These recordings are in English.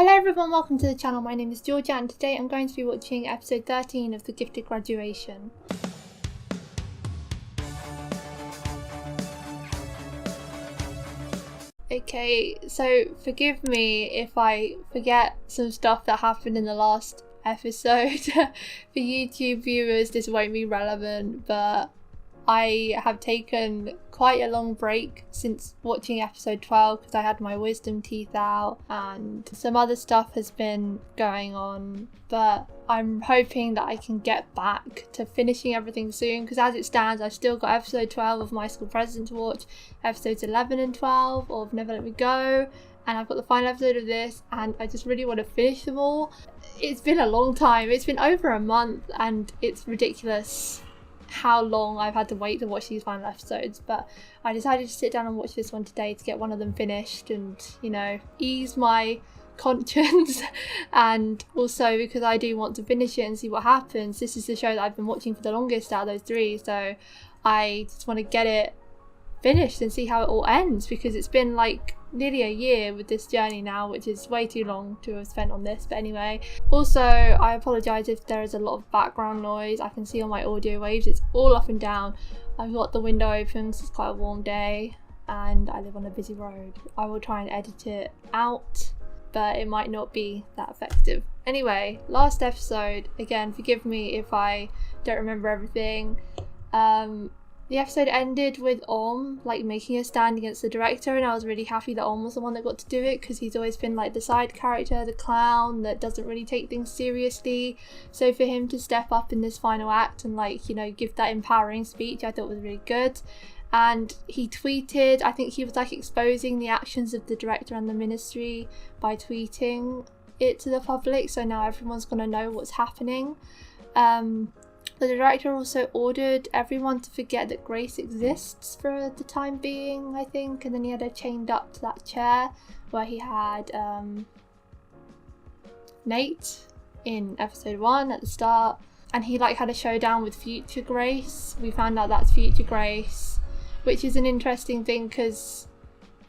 Hello everyone, welcome to the channel. My name is Georgia and today I'm going to be watching episode 13 of The Gifted Graduation. Okay, so forgive me if I forget some stuff that happened in the last episode. For YouTube viewers this won't be relevant, but I have taken quite a long break since watching episode 12 because I had my wisdom teeth out and some other stuff has been going on, but I'm hoping that I can get back to finishing everything soon because as it stands I've still got episode 12 of My School President to watch, episodes 11 and 12 of Never Let Me Go, and I've got the final episode of this and I just really want to finish them all. It's been a long time, it's been over a month and it's ridiculous how long I've had to wait to watch these final episodes, but I decided to sit down and watch this one today to get one of them finished and, you know, ease my conscience and also because I do want to finish it and see what happens. This is the show that I've been watching for the longest out of those three, so I just want to get it finished and see how it all ends because it's been like nearly a year with this journey now, which is way too long to have spent on this. But anyway, also I apologise if there is a lot of background noise. I can see on my audio waves it's all up and down. I've got the window open because it's quite a warm day and I live on a busy road. I will try and edit it out, but it might not be that effective. Anyway, last episode, again forgive me if I don't remember everything. The episode ended with like making a stand against the director, and I was really happy that was the one that got to do it because he's always been like the side character, the clown that doesn't really take things seriously. So for him to step up in this final act and like, you know, give that empowering speech I thought was really good. And he tweeted, I think he was like exposing the actions of the director and the ministry by tweeting it to the public, so now everyone's gonna know what's happening. The director also ordered everyone to forget that Grace exists for the time being, I think, and then he had her chained up to that chair where he had Nate in episode 1 at the start, and he like had a showdown with future Grace. We found out that's future Grace, which is an interesting thing because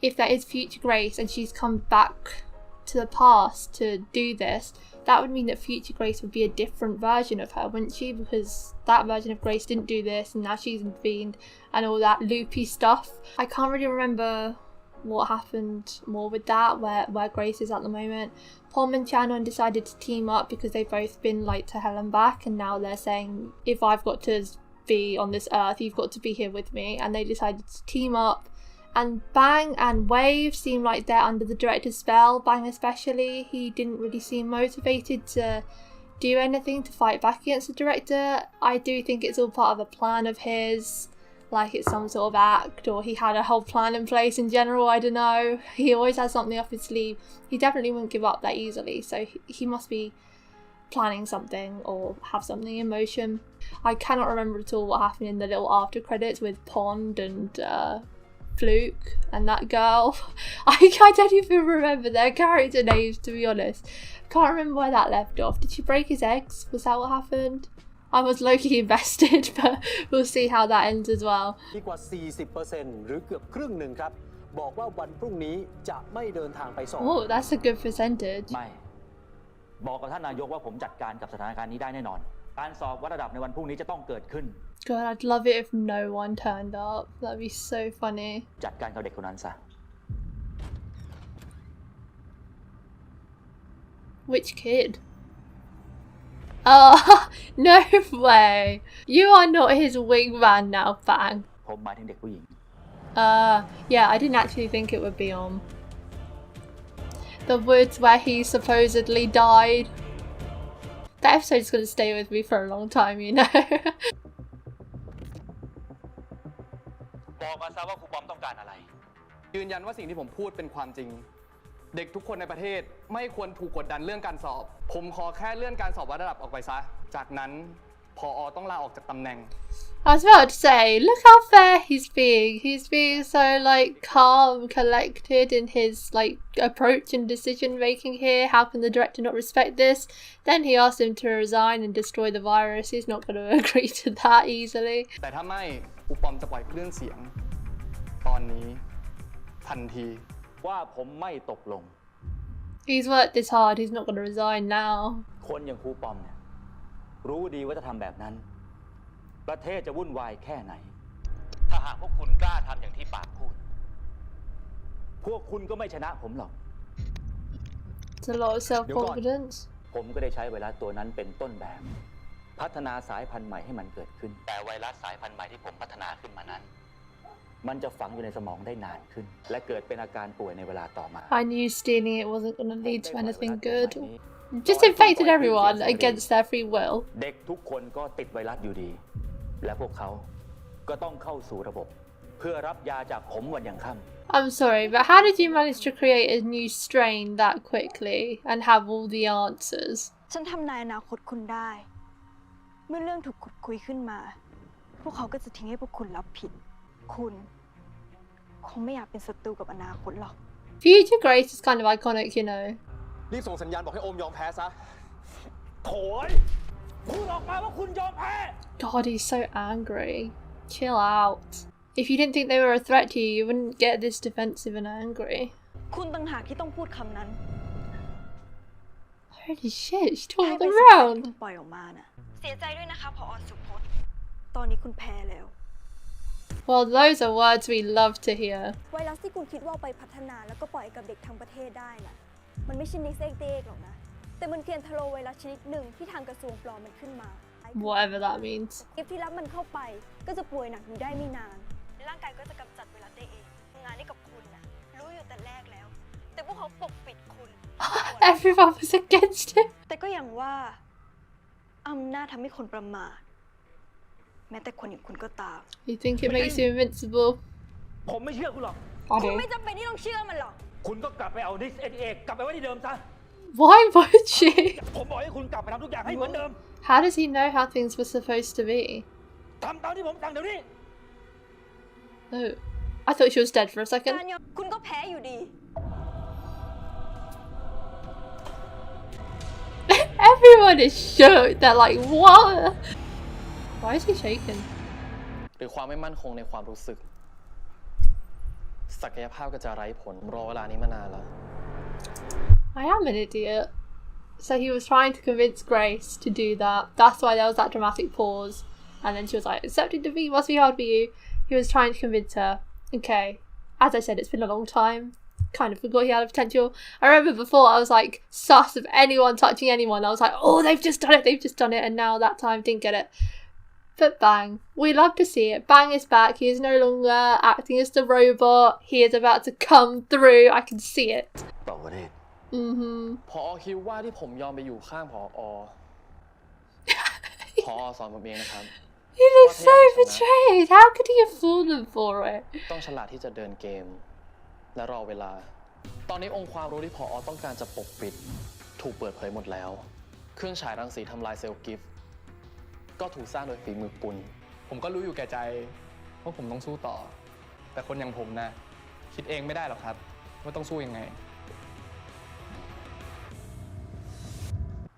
if that is future Grace and she's come back to the past to do this, that would mean that future Grace would be a different version of her, wouldn't she? Because that version of Grace didn't do this and now she's intervened and all that loopy stuff. I can't really remember what happened more with that, where Grace is at the moment. Pom and Chanon decided to team up because they've both been like to hell and back, and now they're saying if I've got to be on this earth you've got to be here with me, and they decided to team up. And Bang and Wave seem like they're under the director's spell. Bang especially, he didn't really seem motivated to do anything to fight back against the director. I do think it's all part of a plan of his, like it's some sort of act, or he had a whole plan in place in general, I don't know. He always has something up his sleeve. He definitely wouldn't give up that easily, so he must be planning something or have something in motion. I cannot remember at all what happened in the little after credits with Pond and Fluke and that girl. I don't even remember their character names, to be honest. Can't remember where that left off. Did she break his eggs? Was that what happened? I was low-key invested, but we'll see how that ends as well. กว่า 40% หรือเกือบครึ่งหนึ่งครับบอกว่าวันพรุ่งนี้จะไม่เดินทางไปสอบ Oh, that's a good percentage. ไม่บอกกับท่านนายกว่าผมจัดการกับสถานการณ์นี้ได้แน่นอนการสอบวัดระดับในวันพรุ่งนี้จะต้องเกิดขึ้น God, I'd love it if no one turned up. That'd be so funny. จัดการกับเด็กคนนั้นซะ Which kid? Oh, no way. You are not his wingman now, Bang. ผมหมายถึงเด็กผู้หญิง Yeah, I didn't actually think it would be on the woods where he supposedly died. That episode is going to stay with me for a long time, you know. บอกมาซะว่าครูปอมต้องการอะไรยืนยันว่าสิ่งที่ผมพูดเป็นความจริงเด็กทุกคนในประเทศไม่ควรถูกกดดันเรื่องการสอบผมขอแค่เลื่อนการสอบวัดระดับออกไปซะจากนั้นผอ.ต้องลาออกจากตำแหน่ง I was about to say, look how fair he's being. He's being so like calm, collected in his like approach and decision making here. How can the director not respect this? Then he asked him to resign and destroy the virus. He's not going to agree to that easily. แต่ถ้าไม่ครูปอมจะปล่อยคลื่นเสียงตอนนี้ทันที ว่าผมไม่ตกลง He's worked this hard, he's not going to resign now. คนอย่างครูปอมเนี่ยรู้ดีว่าจะทำแบบนั้นประเทศจะวุ่นวายแค่ไหนถ้าหากพวกคุณกล้าทำอย่างที่ปากพูดพวกคุณก็ไม่ชนะผมหรอก It's a lot of self-confidence. ผมก็ได้ใช้ไวรัสตัวนั้นเป็นต้นแบบพัฒนาสายพันธุ์ใหม่ให้มันเกิดขึ้นแต่ไวรัสสายพันธุ์ใหม่ที่ผมพัฒนาขึ้นมานั้นมันจะฝังอยู่ในสมองได้นานขึ้นและเกิดเป็นอาการป่วยในเวลาต่อมา I knew stealing it wasn't going to lead to anything good. Just infected everyone against their free will. เด็กทุกคนก็ติดไวรัสอยู่ดีและพวกเขาก็ต้องเข้าสู่ระบบเพื่อรับยาจากผมวันยังค่ำ I'm sorry, but how did you manage to create a new strain that quickly and have all the answers? ฉันทำนายอนาคตคุณได้ เมื่อเรื่องถูกขุดคุยขึ้นมา พวกเขาก็จะทิ้งให้พวกคุณรับผิด คุณคงไม่อยากเป็นศัตรูกับอนาคตหรอก Future Grace is kind of iconic, you know. รีบส่งสัญญาณบอกให้โอมยอมแพ้ซะ โถ่พูดออกมาว่าคุณยอมแพ้ God, he's so angry. Chill out. If you didn't think they were a threat to you, you wouldn't get this defensive and angry. คุณต่างหากที่ต้องพูดคำนั้น Holy shit, she ให้ told เป็น them สิ่งที่ around. คุณปล่อยออกมาน่ะ เสียใจด้วยนะคะผอ.สุพจน์ ตอนนี้คุณแพ้แล้ว Well, those are words we love to hear. ไวรัสที่คุณคิดว่าไปพัฒนาแล้วก็ปล่อยกับเด็กทั้งประเทศได้น่ะ มันไม่ใช่นิกเซ็กเด็กหรอกนะ แต่มันเพียงทโรไวรัสชนิดหนึ่งที่ทางกระทรวงปลอมมันขึ้นมา Whatever that means. เก็บที่รับมันเข้าไปก็จะป่วยหนักอยู่ได้ไม่นานร่างกายก็จะกำจัดไวรัสได้เองงานนี้กับคุณน่ะรู้อยู่แต่แรกแล้ว แต่พวกเขาปกปิดคุณ Everyone was against him. แต่ก็อย่างว่าอำนาจทำให้คนประมาท แม้แต่คนอย่างคุณก็ตาม You think it makes you invincible? ผมไม่เชื่อคุณหรอก คุณไม่จำเป็นที่ต้องเชื่อมันหรอก คุณก็กลับไปเอาดิสเอกลับไปไว้ที่เดิมซะ Why would she? ผมบอกให้คุณกลับไปทำทุกอย่างให้เหมือนเดิม How does he know how things were supposed to be? ทำตามที่ผมสั่งเดี๋ยวนี้ Oh, I thought she was dead for a กา second. รยอมคุณก็แพ้อยู่ดี Everyone is shook. They're like, what? Why is he shaking? หรือความไม่มั่นคงในความรู้สึก ศักยภาพก็จะไร้ผลรอเวลานี้มานานแล้ว I am an idiot. So he was trying to convince Grace to do that. That's why there was that dramatic pause. And then she was like, accepting defeat must be hard for you. He was trying to convince her. Okay. As I said, it's been a long time. Kind of forgot he had a potential. I remember before I was like sus of anyone touching anyone. I was like, oh, they've just done it. And now that time didn't get it. But Bang, we love to see it. Bang is back. He is no longer acting as the robot. He is about to come through. I can see it. ต่อประเทศ ผอ.คิดว่าที่ผมยอมไปอยู่ข้างผอ.ผอ.สอนผมเองนะครับ He looks so betrayed. How could he have fallen for it? ต้องฉลาดที่จะเดินเกม และรอเวลา ตอนนี้องค์ความรู้ที่ผอ.ต้องการจะปกปิดถูกเปิดเผยหมดแล้ว เครื่องฉายรังสีทำลายเซลล์กิฟต์ก็ถูกสร้างโดยฝีมือปุณผมก็รู้อยู่แก่ใจว่าผมต้องสู้ต่อ แต่คนอย่างผมนะคิดเองไม่ได้หรอกครับว่าต้องสู้ยังไง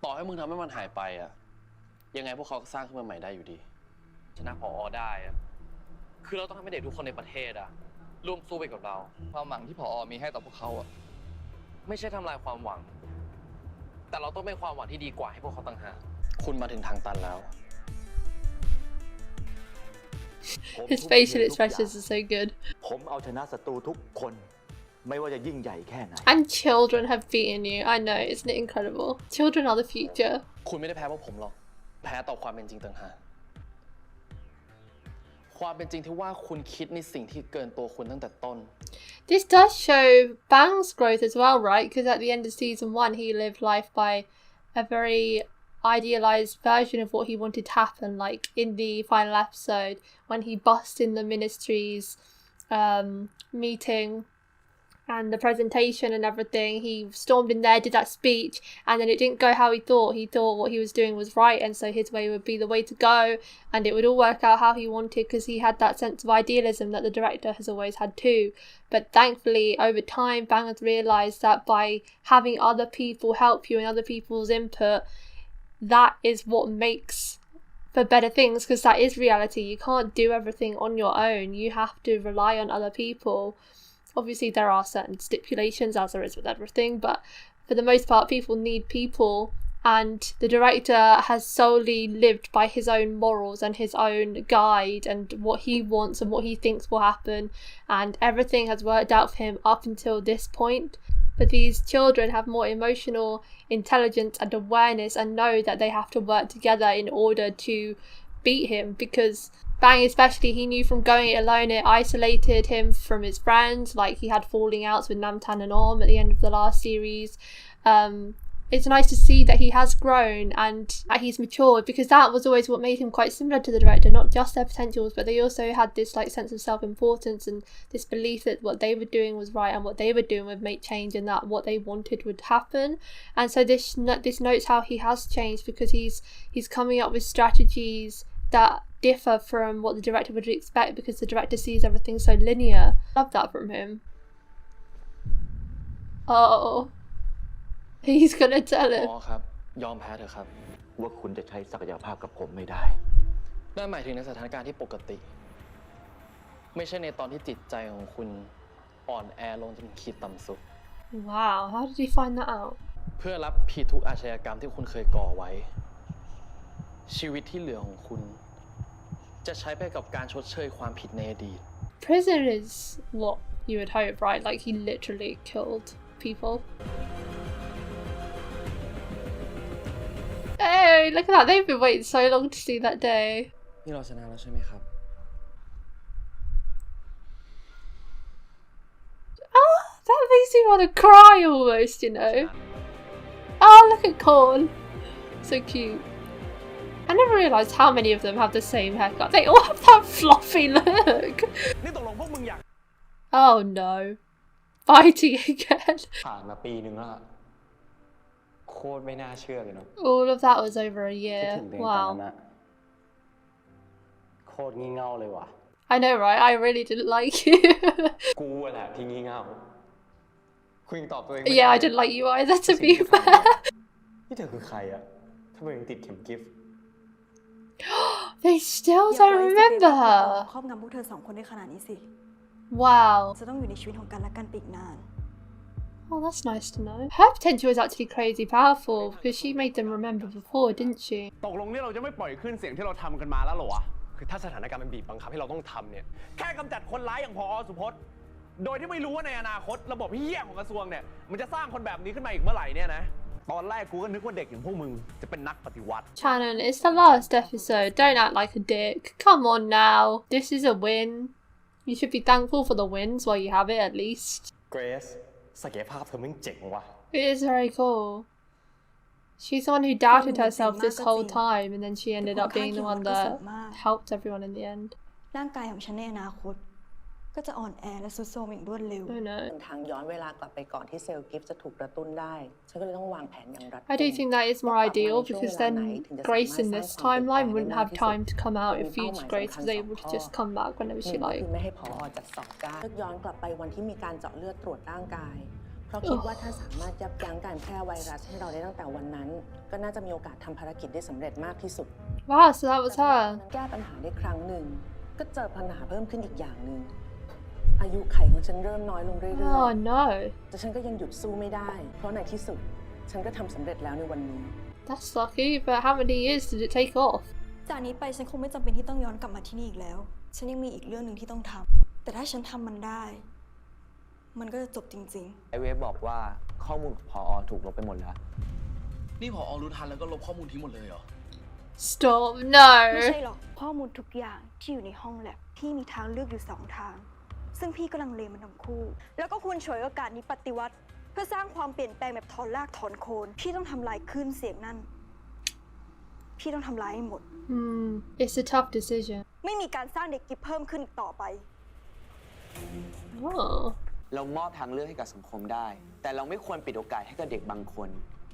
ต่อให้มึงทำให้มันหายไปอะยังไงพวกเขาก็สร้างขึ้นมาใหม่ได้อยู่ดีชนะผอ.ได้อะคือเราต้องทำให้เด็กทุกคนในประเทศอะร่วมสู้ไปกับเราความหวังที่ผอ.มีให้ต่อพวกเขาอะไม่ใช่ทำลายความหวัง แต่เราต้องเป็นความหวังที่ดีกว่าให้พวกเขาต่างหากคุณมาถึงทางตันแล้ว His facial expressions are so good. ผมเอาชนะศัตรูทุกคนไม่ว่าจะยิ่งใหญ่แค่ไหน And children have beaten you. I know, isn't it incredible? Children are the future. คุณไม่ได้แพ้เพราะผมหรอกแพ้ต่อความเป็นจริงต่างหากความเป็นจริงที่ว่าคุณคิดในสิ่งที่เกินตัวคุณตั้งแต่ต้น This does show Bang's growth as well, right? Because at the end of season 1, he lived life by a very idealized version of what he wanted to happen. Like in the final episode, when he busts in the ministry's meeting and the presentation and everything, he stormed in there, did that speech, and then it didn't go how he thought. He thought what he was doing was right, and so his way would be the way to go, and it would all work out how he wanted because he had that sense of idealism that the director has always had too. But thankfully, over time, Bang has realised that by having other people help you and other people's input, that is what makes for better things, because that is reality. You can't do everything on your own. You have to rely on other people. Obviously, there are certain stipulations, as there is with everything, but for the most part, people need people, and the director has solely lived by his own morals and his own guide and what he wants and what he thinks will happen, and everything has worked out for him up until this point. But these children have more emotional intelligence and awareness and know that they have to work together in order to beat him, because Bang especially, he knew from going it alone, it isolated him from his friends, like he had falling outs with Namtan and Om at the end of the last series. It's nice to see that he has grown and that he's matured, because that was always what made him quite similar to the director, not just their potentials, but they also had this like sense of self-importance and this belief that what they were doing was right and what they were doing would make change and that what they wanted would happen. And so this notes how he has changed, because he's coming up with strategies that differ from what the director would expect, because the director sees everything so linear. Love that from him. Oh, he's gonna tell him. ครับยอมแพ้เถอะครับ ว่าคุณจะใช้ศักยภาพกับผมไม่ได้ นั่นหมายถึงในสถานการณ์ที่ปกติ ไม่ใช่ในตอนที่จิตใจของคุณอ่อนแอลงจนขีดต่ำสุด Wow, how did he find that out? เพื่อรับผิดทุกอาชญากรรมที่คุณเคยก่อไว้ ชีวิตที่เหลือของคุณจะใช้ไปกับการชดเชยความผิดในอดีต Prison is what you would hope, right? Like he literally killed people. Hey, look at that. They've been waiting so long to see that day. นี่เราชนะแล้วใช่ไหมครับ Oh, that makes me want to cry almost, you know. Oh, look at Korn. So cute. I never realised how many of them have the same haircut. They all have that fluffy look. Oh no. Fighting again. ผ่านมาปีนึงแล้วโคตรไม่น่าเชื่อเลยเนาะ All of that was over a year. คิดถึงเพลงตอนนั้น Wow. อะโคตรงี่เง่าเลยว่ะ I know, right? I really didn't like you. กูอะแหละที่งี่เง่าคุยงตอบตัวเอง Yeah, I didn't like you either, to be fair. นี่เธอคือใครอะทำไมยังติดเข็มกิฟต์ They still don't remember ครอบงำพวกเธอสองคนได้ขนาดนี้สิ Wow. จะต้องอยู่ในชีวิตของกันและกันไปอีกนาน Oh, that's nice to know. Her potential is actually crazy powerful because she made them remember before, didn't she? ตกลงนี่เราจะไม่ปล่อยขึ้นเสียงที่เราทำกันมาแล้วเหรอวะ คือถ้าสถานการณ์มันบีบบังคับให้เราต้องทำเนี่ย แค่กำจัดคนร้ายอย่างผอ.สุพจน์ โดยที่ไม่รู้ว่าในอนาคตระบบเหี้ยของกระทรวงเนี่ยมันจะสร้างคนแบบนี้ขึ้นมาอีกเมื่อไหร่เนี่ยนะ ตอนแรกกูก็นึกว่าเด็กอย่างพวกมึงจะเป็นนักปฏิวัติ Chanon, it's the last episode. Don't act like a dick. Come on now. This is a win. You should be thankful for the wins while you have it at least. เกรซศักยภาพเธอมึงเจ๋งว่ะ It is very cool. She's the one who doubted herself this whole time, and then she ended up being the one that helped everyone in the end. ร่างกายของฉันในอนาคตก็จะอ่อนแอและทรุดโทรมอย่างรวดเร็ว Oh no. ทางย้อนเวลากลับไปก่อนที่เซลล์กิฟต์จะถูกกระตุ้นได้ ฉันก็เลยต้องวางแผนอย่างรัดกุม I do think that is more ideal because then Grace in this timeline wouldn't have time to come out if future Grace was able to just come back whenever she คือ liked. ไม่ให้ผอ.จัดสอบการเลือกย้อนกลับไปวันที่มีการเจาะเลือดตรวจร่างกาย เพราะคิดว่าถ้าสามารถยับยั้งการแพร่ไวรัสให้เราได้ตั้งแต่วันนั้น ก็น่าจะมีโอกาสทำภารกิจได้สำเร็จมากที่สุด Wow, so that was her. แก้ปัญหาได้ครั้งหนึ่งก็เจอปัญหาเพิ่มขึ้นอีกอย่างหนึ่งอายุไขของฉันเริ่มน้อยลงเรื่อย Oh no. ๆแต่ฉันก็ยังหยุดสู้ไม่ได้ เพราะในที่สุดฉันก็ทำสำเร็จแล้วในวันนี้ That's lucky, but how many years did it take off? จากนี้ไปฉันคงไม่จำเป็นที่ต้องย้อนกลับมาที่นี่อีกแล้ว ฉันยังมีอีกเรื่องหนึ่งที่ต้องทำแต่ถ้าฉันทำมันได้ มันก็จะจบจริง ไอเวฟบอกว่าข้อมูลของผอ.ถูกลบไปหมดแล้ว นี่ผอ.รู้ทันแล้วก็ลบข้อมูลทิ้งหมดเลยเหรอ Stop, ๆ ไม่ no. ใช่หรอกข้อมูลทุกอย่างที่อยู่ในห้องแลบพี่มีทางเลือกอยู่2 ทาง ซึ่งพี่กำลังเลมันทั้งคู่ แล้วก็คุณฉวยโอกาสนี้ปฏิวัติ เพื่อสร้างความเปลี่ยนแปลงแบบถอนรากถอนโคนพี่ต้องทำลายคลื่นเสียงนั่นพี่ต้องทำลายให้หมด It's a tough decision. ไม่มีการสร้างเด็กกิฟเพิ่มขึ้นอีกต่อไป Oh. เรามอบทางเลือกให้กับสังคมได้ แต่เราไม่ควรปิดโอกาสให้กับเด็กบางคน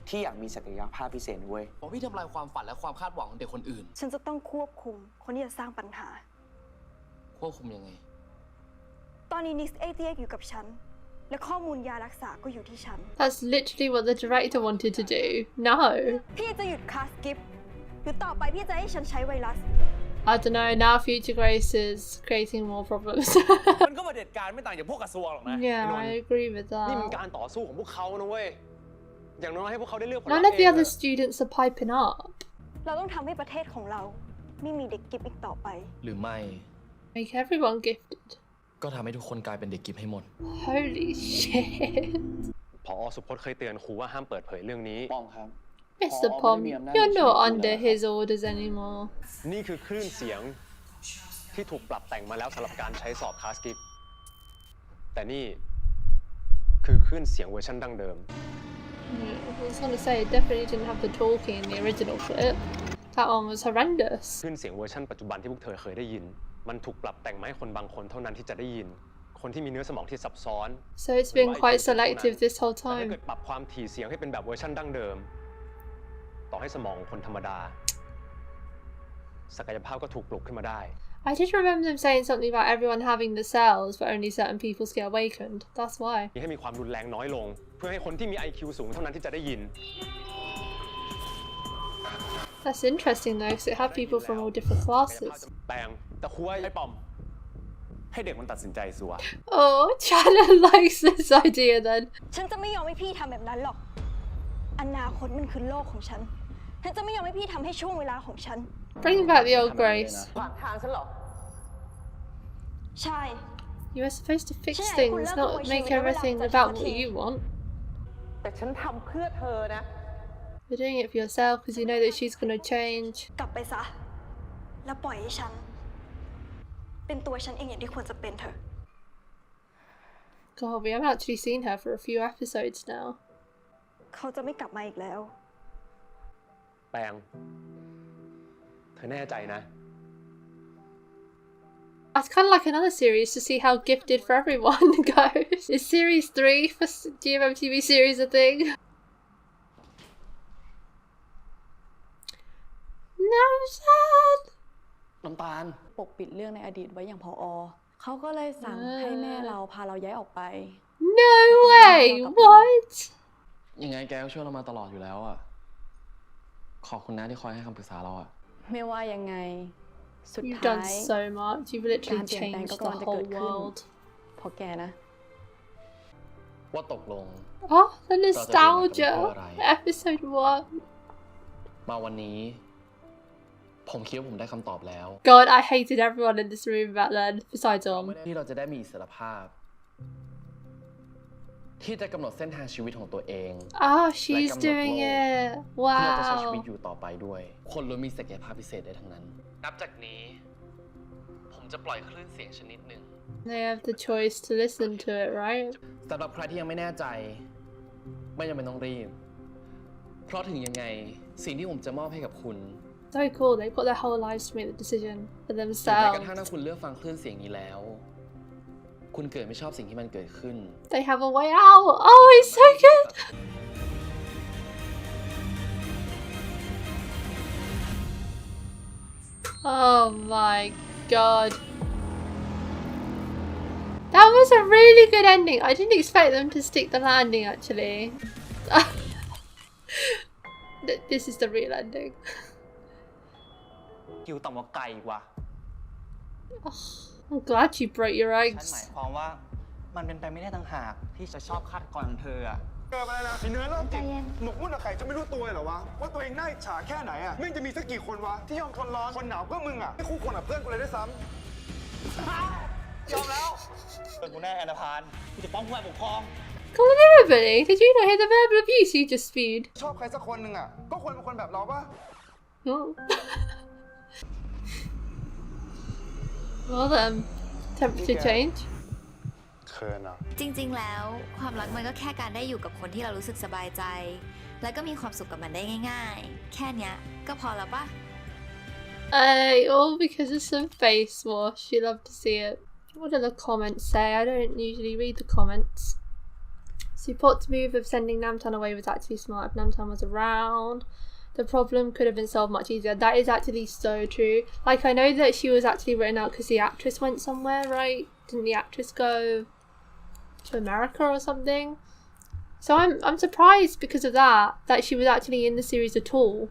ที่อยากมีศักยภาพพิเศษเว้ย เพราะพี่ทำลายความฝันและความคาดหวังของเด็กคนอื่น ฉันจะต้องควบคุมคนที่จะสร้างปัญหา ควบคุมยังไง ตอนนี้นิกเอทีเอ็กอยู่กับฉัน และข้อมูลยารักษาก็อยู่ที่ฉัน That's literally what the director wanted to do. No. พี่จะหยุดคลาสกิฟต์หรือต่อไปพี่จะให้ฉันใช้ไวรัส I don't know, now future Grace is creating more problems. มันก็มาเด็ดการไม่ต่างจากพวกกระทรวงหรอกนะ Yeah, I agree with นี่มัน that. การต่อสู้ของพวกเขานะเว้ย อย่างน้อยให้พวกเขาได้เลือกผลลัพ None ธ์ of เอ the ง other students are piping up. เราต้องทำให้ประเทศของเราไม่มีเด็กกิฟอีกต่อไป หรือไม่ Make everyone gifted. ก็ทำให้ทุกคนกลายเป็นเด็กกิฟต์ให้หมด Holy shit. ผอ.สุพจน์เคยเตือนครูว่าห้ามเปิดเผยเรื่องนี้ ป้อมครับ Mr. Pom, you're not under his orders anymore. นี่คือคลื่นเสียงที่ถูกปรับแต่งมาแล้วสำหรับการใช้สอบคลาสกิฟแต่นี่คือคลื่นเสียงเวอร์ชันดั้งเดิม I was gonna say, it definitely didn't have the talking in the original clip. That one was horrendous. คลื่นเสียงเวอร์ชันปัจจุบันที่พวกเธอเคยได้ยินมันถูกปรับแต่งมาให้คนบางคนเท่านั้นที่จะได้ยินคนที่มีเนื้อสมองที่ซับซ้อน So it's been quite selective this whole แต่ถ้า time. เกิดปรับความถี่เสียงให้เป็นแบบเวอร์ชันดั้งเดิมต่อให้สมองของคนธรรมดาศักยภาพก็ถูกปลุกขึ้นมาได้ I did remember them saying something about everyone having the cells, but only certain people get awakened. That's why. ให้มีความรุนแรงน้อยลงเพื่อให้คนที่มี IQ สูงเท่านั้นที่จะได้ยิน That's interesting though, because it had people from all different classes. แปลงแต่ครูว่าไอ้ปอมให้เด็กมันตัดสินใจสิวะ Oh, Chanon likes this idea then. ฉันจะไม่ยอมให้พี่ทำแบบนั้นหรอก อนาคตมันคือโลกของฉัน ฉันจะไม่ยอมให้พี่ทำให้ช่วงเวลาของฉัน Bring back the old Grace. ขวางทางฉันเหรอ ใช่ You were supposed to fix things, not make everything about what you want. แต่ฉันทำเพื่อเธอนะ You're doing it for yourself because you know that she's gonna change. กลับไปซะ แล้วปล่อยให้ฉัน เป็นตัวฉันเองอย่างที่ควรจะเป็นเถอะ God, we haven't actually seen her for a few episodes now. เขาจะไม่กลับมาอีกแล้ว แปลงเธอแน่ใจนะ I'd kind of like another series to see how gifted for everyone goes. Is series 3 for GMMTV series a thing? No, sad. น้ำตาล ปกปิดเรื่องในอดีตไว้อย่างพอเขาก็เลยสั่งให้แม่เราพาเราย้ายออกไป No way! What? ยังไงแกก็ช่วยเรามาตลอดอยู่แล้วอ่ะ ขอบคุณนะที่คอยให้คำปรึกษาเราอ่ะ ไม่ว่ายังไง สุด You've ท้า done ย so much. You've การ literally เปลี่ยนแปลง changed ก็ the กำลังจะเกิ whole ดขึ้น world. เพราะแกนะ ว่าตกลง Oh, the nostalgia! Episode 1. มาวันนี้ ผมคิดว่าผมได้คำตอบแล้ว God, I hated everyone in this room back then, besides ที่เราจะได้มีอิสรภาพ ที่จะกำหนดเส้นทางชีวิตของตัวเอง Oh, she's doing it. เพื่อจะใช้ชีวิต Wow. อยู่ต่อไปด้วย คนล้วนมีศักยภาพพิเศษได้ทั้งนั้น นับจากนี้ ผมจะปล่อยคลื่นเสียงชนิดหนึ่ง They have the choice to listen to it, right? สำหรับใครที่ยังไม่แน่ใจ ไม่จำเป็นต้องรีบ เพราะถึงยังไงสิ่งที่ผมจะมอบให้กับคุณ So cool, they've got their whole lives to make the decision for แม้ก themselves. ระทั่งถ้าคุณเลือกฟังคลื่นเสียงนี้แล้ว คุณเกิดไม่ชอบสิ่งที่มันเกิดขึ้น They have a way out. Oh, it's so good. Oh my god. That was a really good ending. I didn't expect them to stick the landing actually. This is the real ending. คิวต่ำกว่าไก่ว่ะ I'm glad you broke your ฉันหมาย eggs. ความว่ามันเป็นไปไม่ได้ต่างหากที่จะชอบฆาตกรของเธออะ เกิดมาแล้วนะไอ้เนื้อเริ่มจิตหมกมุ่นกับใครจะไม่รู้ตัวเหรอวะว่าตัวเองน่าอิจฉาแค่ไหนอะแม่งจะมีสักกี่คนวะที่ยอมทนร้อนคนหนาวเพื่อมึงอะไม่คู่ควรกับเพื่อนกูเลยด้วยซ้ำยอมแล้ว เป็นกูแน่แอนนาพานกูจะป้องผู้ปกครอง Come on, everybody. Did you not hear the verbal abuse you just spewed? ชอบใครสักคนหนึ่งอะก็ควรเป็นคนแบบเราปะ Oh. Well then, temperature change. เคินอะ จริงๆ แล้วความรักมันก็แค่การได้อยู่กับคนที่เรารู้สึกสบายใจ แล้วก็มีความสุขกับมันได้ง่ายๆ แค่เนี้ยก็พอแล้วปะ All because of some face wash. You love to see it. What do the comments say? I don't usually read the comments. Supot's move of sending Namtan away was actually smart. If Namtan was around, the problem could have been solved much easier. That is actually so true. Like, I know that she was actually written out because the actress went somewhere, right? Didn't the actress go to America or something? So I'm surprised because of that she was actually in the series at all.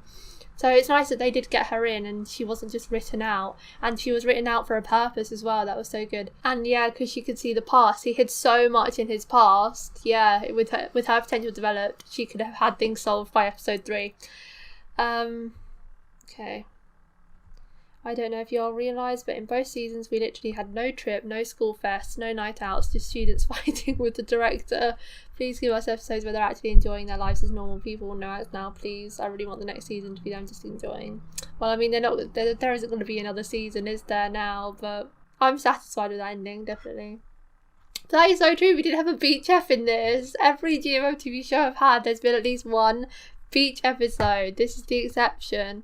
So it's nice that they did get her in and she wasn't just written out. And she was written out for a purpose as well. That was so good. And yeah, because she could see the past. He hid so much in his past. Yeah, with her potential developed, she could have had things solved by episode 3. Okay. I don't know if you all realise, but in both seasons we literally had no trip, no school fests, no night outs, just students fighting with the director. Please give us episodes where they're actually enjoying their lives as normal people. No ads now, please. I really want the next season to be them just enjoying. Well, I mean, there isn't going to be another season, is there now? But I'm satisfied with that ending, definitely. That is so true. We didn't have a beach F in this. Every GMO TV show I've had, there's been at least one beach episode. This is the exception.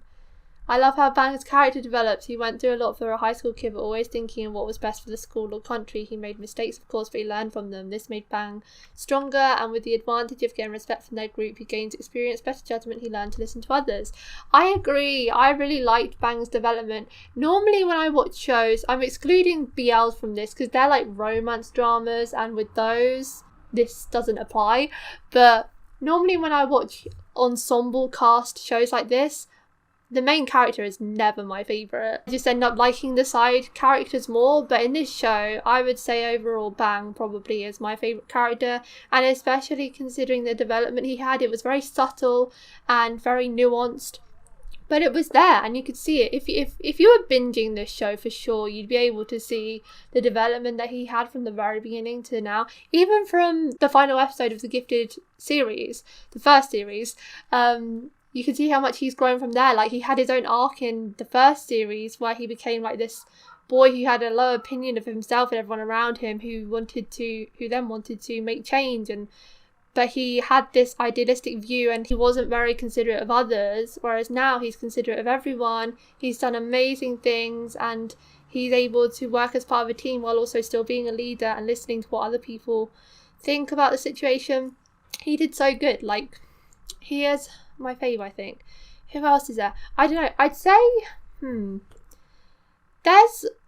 I love how Bang's character develops. He went through a lot for a high school kid, but always thinking of what was best for the school or country. He made mistakes, of course, but he learned from them. This made Bang stronger, and with the advantage of getting respect from their group, he gains experience, better judgment, he learned to listen to others. I agree. I really liked Bang's development. Normally when I watch shows, I'm excluding BLs from this because they're like romance dramas, and with those, this doesn't apply. But normally when I watch ensemble cast shows like this, the main character is never my favourite. I just end up liking the side characters more, but in this show, I would say overall Bang probably is my favourite character, and especially considering the development he had, it was very subtle and very nuanced, but it was there and you could see it. If you were binging this show for sure, you'd be able to see the development that he had from the very beginning to now, even from the final episode of the Gifted series, the first series. You can see how much he's grown from there. Like, he had his own arc in the first series where he became like this boy who had a low opinion of himself and everyone around him, who then wanted to make change, but he had this idealistic view and he wasn't very considerate of others, whereas now he's considerate of everyone. He's done amazing things and he's able to work as part of a team while also still being a leader and listening to what other people think about the situation. He did so good. Like, he is my fave, I think. Who else is there? I don't know. I'd say,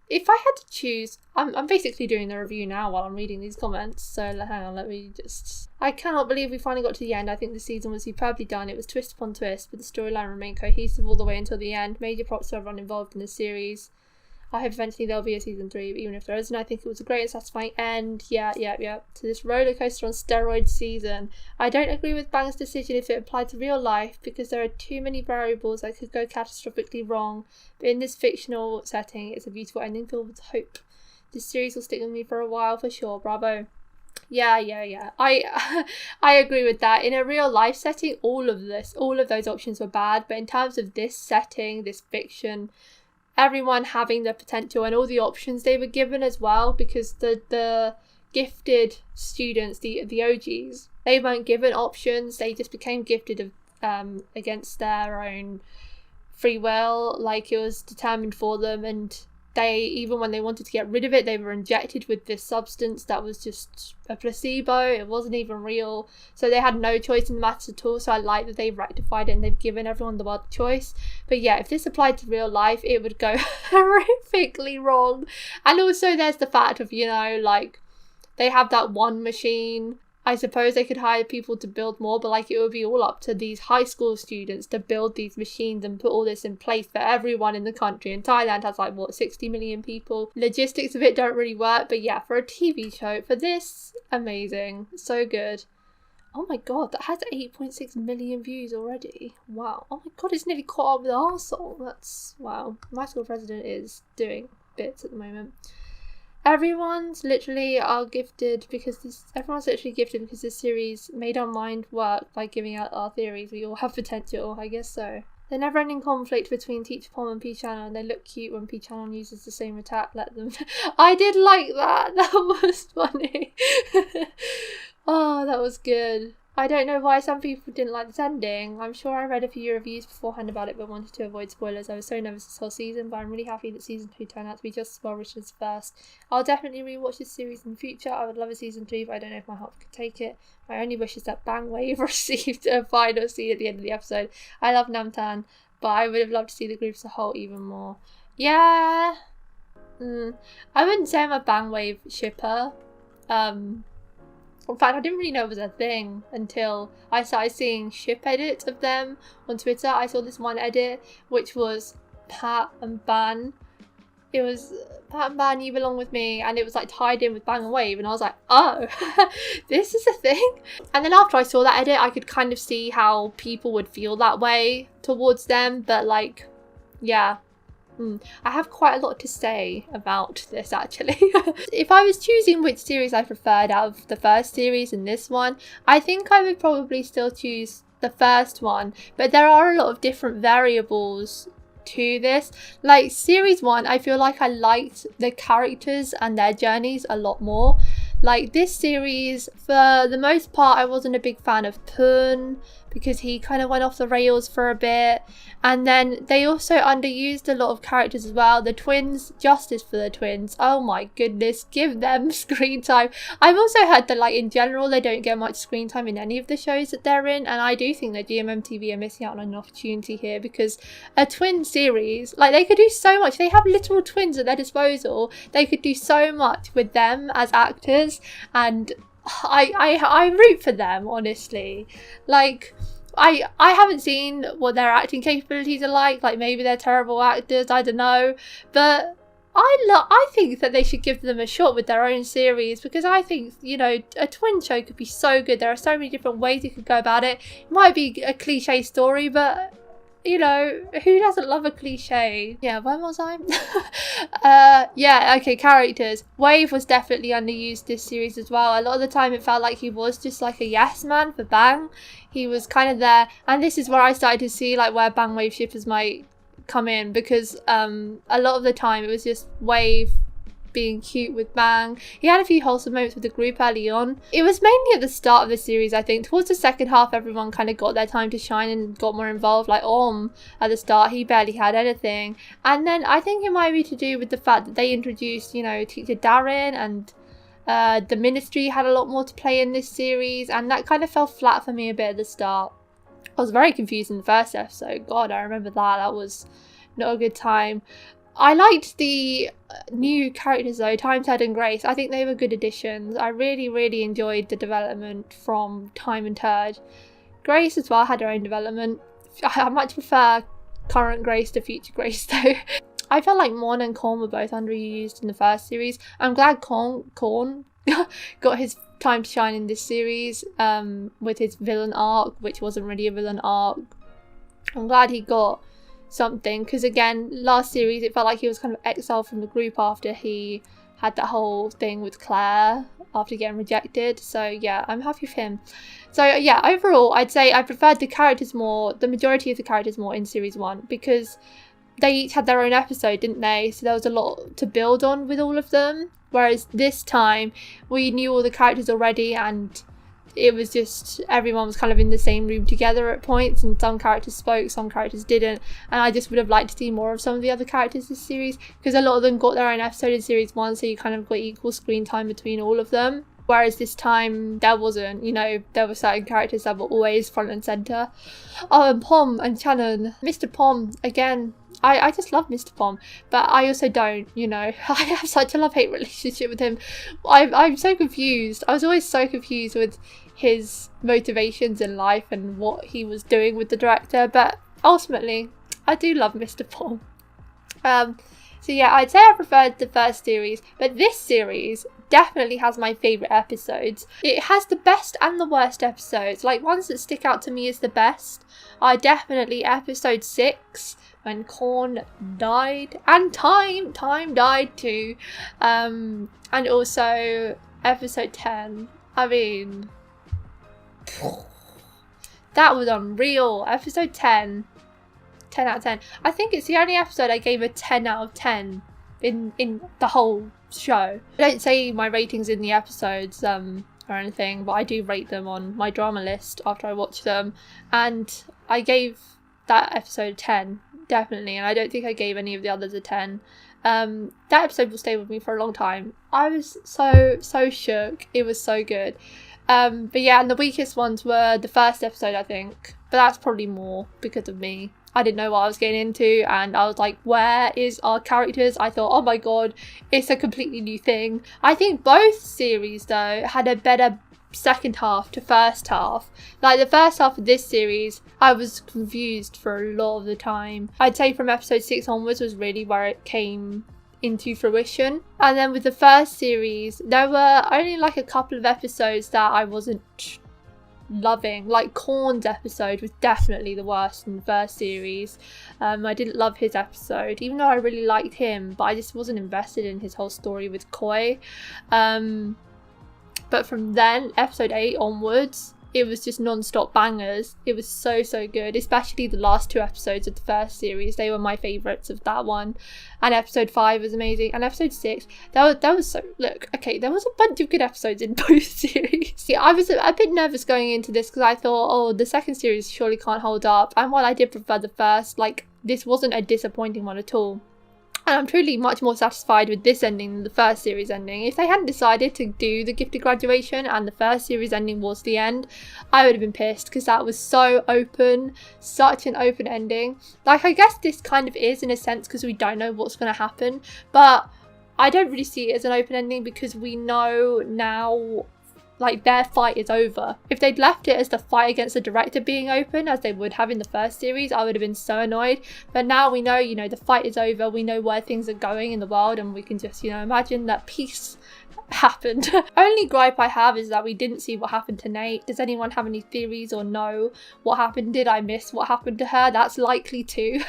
if I had to choose, I'm basically doing the review now while I'm reading these comments, so hang on, let me just... I cannot believe we finally got to the end. I think the season was superbly done. It was twist upon twist, but the storyline remained cohesive all the way until the end. Major props to everyone involved in the series. I hope eventually there'll be a season 3, but even if there isn't, I think it was a great and satisfying end. Yeah, to this roller coaster on steroids season. I don't agree with Bang's decision if it applied to real life, because there are too many variables that could go catastrophically wrong, but in this fictional setting, it's a beautiful ending filled with hope. This series will stick with me for a while for sure. Bravo. Yeah. I agree with that. In a real life setting, all of those options were bad, but in terms of this setting, this fiction, everyone having the potential and all the options they were given as well, because the gifted students, the OGs, they weren't given options. They just became gifted against their own free will. Like, it was determined for them, and they, even when they wanted to get rid of it, they were injected with this substance that was just a placebo. It wasn't even real, so they had no choice in the matter at all. So I like that they've rectified it and they've given everyone the world choice. But yeah, if this applied to real life, it would go horrifically wrong. And also there's the fact of, like, they have that one machine. I suppose they could hire people to build more, but like, it would be all up to these high school students to build these machines and put all this in place for everyone in the country. And Thailand has 60 million people. Logistics of it don't really work, but yeah, for a TV show, for this, amazing, so good. Oh my god, that has 8.6 million views already. Wow. Oh my god, it's nearly caught up with our song. That's, wow. My school president is doing bits at the moment. Everyone's literally gifted because this series made our mind work by giving out our theories. We all have potential, I guess so. The never-ending conflict between Teacher Pom and P Chanon. They look cute when P Chanon uses the same attack. Let them. I did like that. That was funny. Oh, that was good. I don't know why some people didn't like this ending. I'm sure I read a few reviews beforehand about it, but wanted to avoid spoilers. I was so nervous this whole season, but I'm really happy that season 2 turned out to be just as well written as first. I'll definitely rewatch this series in the future. I would love a season 3, but I don't know if my heart could take it. My only wish is that Bang Wave received a final scene at the end of the episode. I love Namtan, but I would have loved to see the group as a whole even more. Yeah. I wouldn't say I'm a Bang Wave shipper. In fact, I didn't really know it was a thing until I started seeing ship edits of them on Twitter. I saw this one edit, which was Pat and Ban. It was Pat and Ban, You Belong With Me, and it was like tied in with Bang and Wave, and I was like, oh, this is a thing. And then after I saw that edit, I could kind of see how people would feel that way towards them, but like, yeah. I have quite a lot to say about this actually. If I was choosing which series I preferred out of the first series and this one, I think I would probably still choose the first one, but there are a lot of different variables to this. Like series 1, I feel like I liked the characters and their journeys a lot more. Like this series, for the most part, I wasn't a big fan of Pom because he kind of went off the rails for a bit. And then they also underused a lot of characters as well. The twins, justice for the twins. Oh my goodness, give them screen time. I've also heard that like in general, they don't get much screen time in any of the shows that they're in. And I do think that GMMTV are missing out on an opportunity here because a twin series, like they could do so much. They have literal twins at their disposal. They could do so much with them as actors. And I root for them, honestly. Like I haven't seen what their acting capabilities are like maybe they're terrible actors, I don't know, but I think that they should give them a shot with their own series because I think, you know, a twin show could be so good. There are so many different ways you could go about it. It might be a cliche story, but you know, who doesn't love a cliche? Yeah, where was I? Yeah, okay, characters. Wave was definitely underused this series as well. A lot of the time it felt like he was just like a yes man for Bang. He was kind of there, and this is where I started to see like where Bang Wave shippers might come in because a lot of the time it was just Wave being cute with Bang. He had a few wholesome moments with the group early on. It was mainly at the start of the series, I think. Towards the second half, everyone kind of got their time to shine and got more involved. Like at the start, he barely had anything. And then I think it might be to do with the fact that they introduced, you know, teacher Darin, and the ministry had a lot more to play in this series, and that kind of fell flat for me a bit at the start. I was very confused in the first episode. God, I remember that was not a good time. I liked the new characters though, Time, Ted and Grace. I think they were good additions. I really enjoyed the development from Time and Ted. Grace as well had her own development. I much prefer current Grace to future Grace though. I felt like Mon and Korn were both underused in the first series. I'm glad Korn got his time to shine in this series with his villain arc, which wasn't really a villain arc. I'm glad he got something because again, last series it felt like he was kind of exiled from the group after he had that whole thing with Claire after getting rejected. So yeah, I'm happy for him. So yeah, overall I'd say I preferred the characters more, the majority of the characters more in series 1 because they each had their own episode, didn't they? So there was a lot to build on with all of them, whereas this time we knew all the characters already and it was just everyone was kind of in the same room together at points, and some characters spoke, some characters didn't, and I just would have liked to see more of some of the other characters this series because a lot of them got their own episode in series 1, so you kind of got equal screen time between all of them, whereas this time there wasn't. You know, there were certain characters that were always front and centre. Oh, and Pom and Chanon. Mr. Pom, again, I just love Mr. Pom, but I also don't, you know. I have such a love-hate relationship with him. I'm so confused. I was always so confused with his motivations in life and what he was doing with the director, but ultimately, I do love Mr. Pom. So yeah, I'd say I preferred the first series, but this series definitely has my favourite episodes. It has the best and the worst episodes. Like, ones that stick out to me as the best are definitely episode 6, when Korn died, and Time died too, and also episode 10. I mean, that was unreal. Episode 10 out of 10. I think it's the only episode I gave a 10 out of 10 in the whole show. I don't say my ratings in the episodes or anything, but I do rate them on my drama list after I watch them, and I gave that episode 10 definitely, and I don't think I gave any of the others a 10. That episode will stay with me for a long time. I was so shook. It was so good. But yeah, and the weakest ones were the first episode, I think, but that's probably more because of me. I didn't know what I was getting into, and I was like, where is our characters? I thought, oh my god, it's a completely new thing. I think both series though had a better second half to first half. Like the first half of this series, I was confused for a lot of the time. I'd say from episode 6 onwards was really where it came into fruition. And then with the first series, there were only like a couple of episodes that I wasn't loving. Like Korn's episode was definitely the worst in the first series. I didn't love his episode, even though I really liked him, but I just wasn't invested in his whole story with Koi. But from then, episode 8 onwards, it was just non-stop bangers. It was so good, especially the last 2 episodes of the first series. They were my favourites of that one. And episode 5 was amazing. And episode 6, that was so... Look, okay, there was a bunch of good episodes in both series. Yeah, I was a bit nervous going into this because I thought, oh, the second series surely can't hold up. And while I did prefer the first, like, this wasn't a disappointing one at all. And I'm truly much more satisfied with this ending than the first series ending. If they hadn't decided to do the gifted graduation and the first series ending was the end, I would have been pissed because that was so open, such an open ending. Like, I guess this kind of is in a sense because we don't know what's going to happen, but I don't really see it as an open ending because we know now, like, their fight is over. If they'd left it as the fight against the director being open, as they would have in the first series, I would have been so annoyed. But now we know, you know, the fight is over. We know where things are going in the world, and we can just, you know, imagine that peace happened. Only gripe I have is that we didn't see what happened to Nate. Does anyone have any theories or know what happened? Did I miss what happened to her? That's likely too.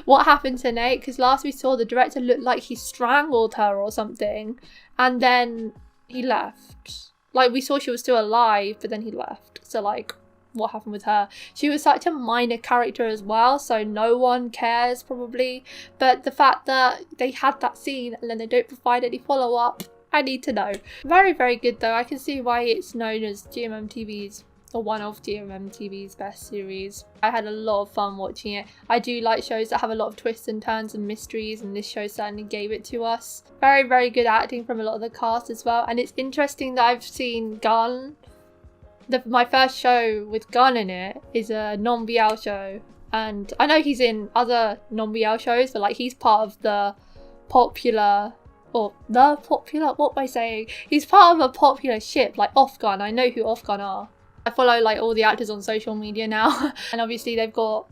What happened to Nate? Because last we saw, the director looked like he strangled her or something, and then he left. Like, we saw she was still alive, but then he left. So, like, what happened with her? She was such a minor character as well, so no one cares, probably. But the fact that they had that scene and then they don't provide any follow-up, I need to know. Very good, though. I can see why it's known as GMMTV's, or one of GMMTV's best series. I had a lot of fun watching it. I do like shows that have a lot of twists and turns and mysteries, and this show certainly gave it to us. Very good acting from a lot of the cast as well. And it's interesting that I've seen Gun. My first show with Gun in it is a non-BL show, and I know he's in other non-BL shows, but like, he's part of the popular, what am I saying? He's part of a popular ship, like Off-Gun. I know who Off-Gun are. I follow like all the actors on social media now, and obviously they've got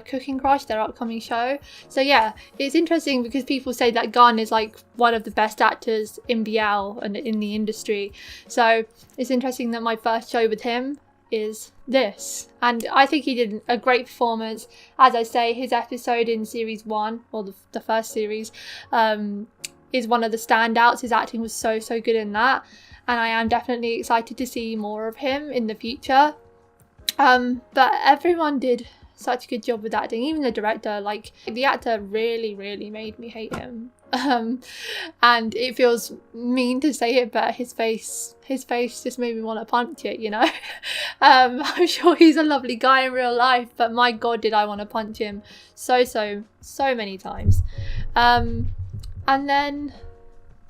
Cooking Crush, their upcoming show. So yeah, it's interesting because people say that Gun is like one of the best actors in BL and in the industry. So it's interesting that my first show with him is this, and I think he did a great performance. As I say, his episode in series 1, or the first series, is one of the standouts. His acting was so good in that. And I am definitely excited to see more of him in the future. But everyone did such a good job with acting, even the director. Like, the actor really made me hate him. And it feels mean to say it, but his face just made me want to punch it, you know. I'm sure he's a lovely guy in real life, but my god, did I want to punch him so many times. And then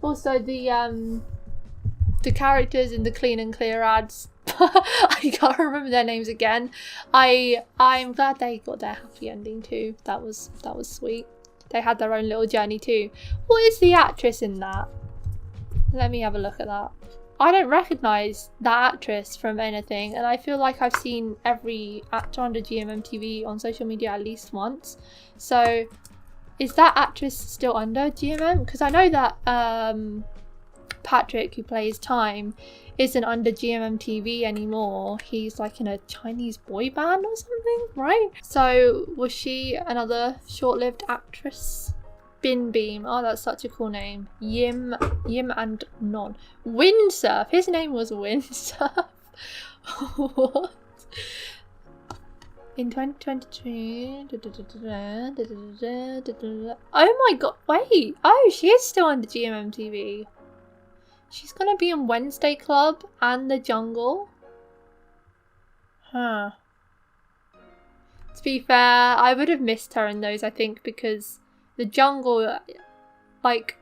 also the characters in the Clean and Clear ads, I can't remember their names again. I'm glad they got their happy ending too. That was sweet. They had their own little journey too. What is the actress in that? Let me have a look at that. I don't recognise that actress from anything, and I feel like I've seen every actor under GMMTV on social media at least once. So is that actress still under GMM? Because I know that Patrick, who plays Time, isn't under GMMTV anymore. He's like in a Chinese boy band or something, right? So was she another short-lived actress? Bin Beam, oh, that's such a cool name. Yim and Non. Windsurf, his name was Windsurf. What? In 2023, oh my god, wait, oh, she is still under GMMTV. She's gonna be in Wednesday Club and The Jungle. Huh. To be fair, I would have missed her in those, I think, because The Jungle, like,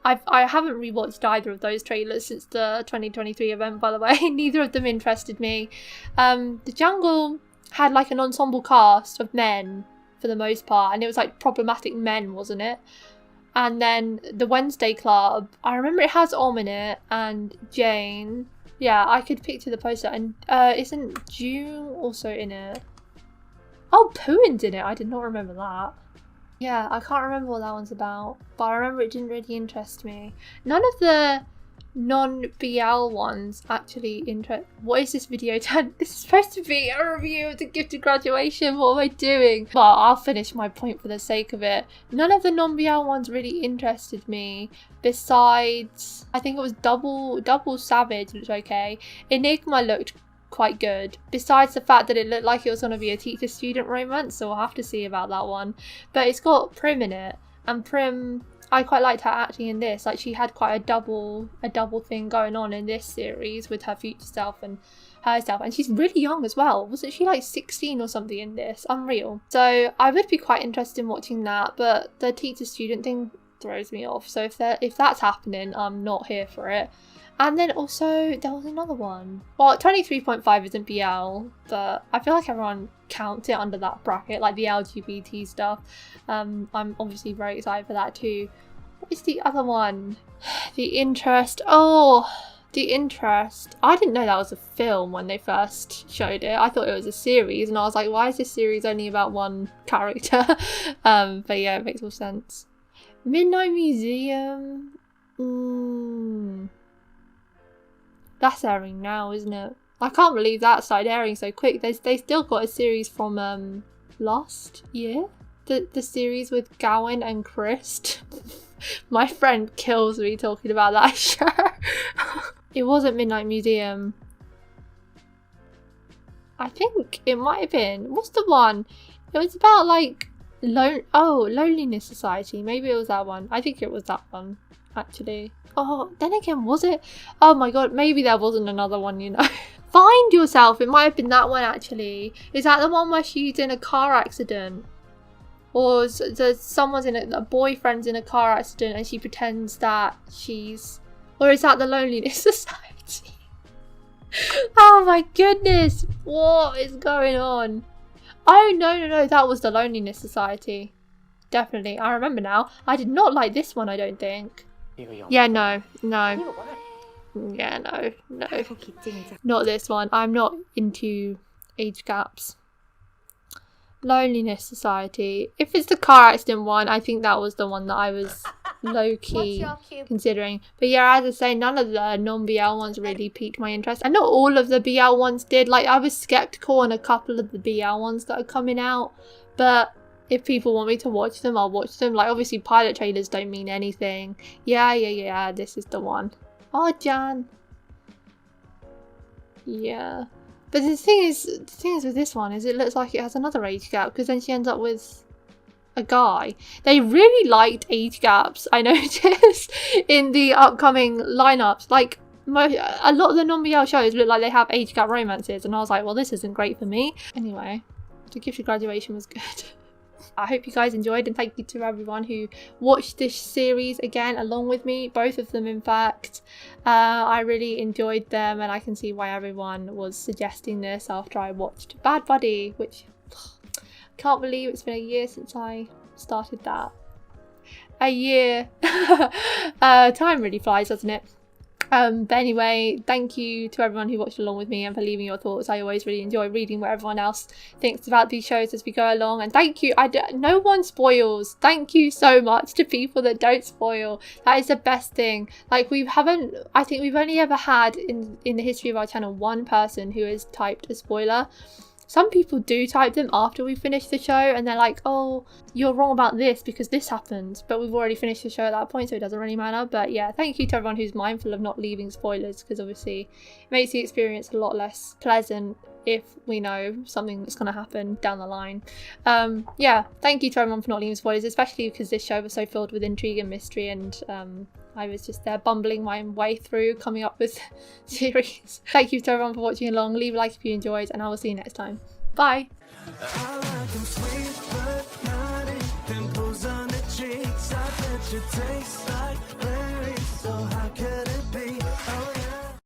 I haven't rewatched either of those trailers since the 2023 event, by the way. Neither of them interested me. The Jungle had like an ensemble cast of men for the most part, and it was like problematic men, wasn't it? And then the Wednesday Club, I remember it has Om in it and Jane, Yeah, I could picture the poster. And isn't June also in it? Oh, Pooin's in it. I did not remember that. Yeah, I can't remember what that one's about, but I remember it didn't really interest me. None of the non-BL ones actually interest. What is this video done? This is supposed to be a review of the Gifted Graduation. What am I doing? Well, I'll finish my point for the sake of it. None of the non-BL ones really interested me. Besides, I think it was Double Savage looked okay. Enigma looked quite good, besides the fact that it looked like it was going to be a teacher-student romance, so we'll have to see about that one. But it's got Prim in it, and Prim, I quite liked her acting in this. Like, she had quite a double thing going on in this series with her future self and herself, and she's really young as well. Wasn't she like 16 or something in this? Unreal. So I would be quite interested in watching that, but the teacher-student thing throws me off, so if that's happening, I'm not here for it. And then also, there was another one. Well, 23.5 isn't BL, but I feel like everyone counts it under that bracket, like the LGBT stuff. I'm obviously very excited for that too. What is the other one? The Interest. Oh, The Interest. I didn't know that was a film when they first showed it. I thought it was a series, and I was like, why is this series only about one character? But yeah, it makes more sense. Midnight Museum. That's airing now, isn't it? I can't believe that started airing so quick. They still got a series from last year. The series with Gowan and Chris. My friend kills me talking about that show. It wasn't Midnight Museum. I think it might have been. What's the one? It was about like Loneliness Society. Maybe it was that one. I think it was that one, actually. Oh, then again, was it? Oh my god, maybe there wasn't another one, you know. Find Yourself. It might have been that one, actually. Is that the one where she's in a car accident? Or someone's in a boyfriend's in a car accident and she pretends that she's... Or is that the Loneliness Society? Oh my goodness. What is going on? Oh, no. That was the Loneliness Society. Definitely. I remember now. I did not like this one, I don't think. Yeah, no. Yeah, no. Not this one. I'm not into age gaps. Loneliness Society. If it's the car accident one, I think that was the one that I was low-key considering. But yeah, as I say, none of the non-BL ones really piqued my interest. And not all of the BL ones did. Like, I was skeptical on a couple of the BL ones that are coming out. But if people want me to watch them, I'll watch them. Like, obviously, pilot trailers don't mean anything. Yeah, this is the one. Oh, Jan. Yeah. But the thing is with this one is it looks like it has another age gap, because then she ends up with a guy. They really liked age gaps, I noticed, in the upcoming lineups. Like, a lot of the non-BL shows look like they have age gap romances, and I was like, well, this isn't great for me. Anyway, the Gifted Graduation was good. I hope you guys enjoyed, and thank you to everyone who watched this series again along with me, both of them in fact. I really enjoyed them, and I can see why everyone was suggesting this after I watched Bad Buddy, which I can't believe it's been a year since I started that. A year. Time really flies, doesn't it? But anyway, thank you to everyone who watched along with me and for leaving your thoughts. I always really enjoy reading what everyone else thinks about these shows as we go along. And thank you. No one spoils. Thank you so much to people that don't spoil. That is the best thing. Like, I think we've only ever had in the history of our channel one person who has typed a spoiler. Some people do type them after we finish the show, and they're like, oh, you're wrong about this because this happens, but we've already finished the show at that point, so it doesn't really matter. But yeah, thank you to everyone who's mindful of not leaving spoilers, because obviously it makes the experience a lot less pleasant if we know something that's going to happen down the line. Yeah, thank you to everyone for not leaving spoilers, especially because this show was so filled with intrigue and mystery, and I was just there bumbling my way through coming up with series. Thank you to everyone for watching along. Leave a like if you enjoyed, and I will see you next time. Bye. I like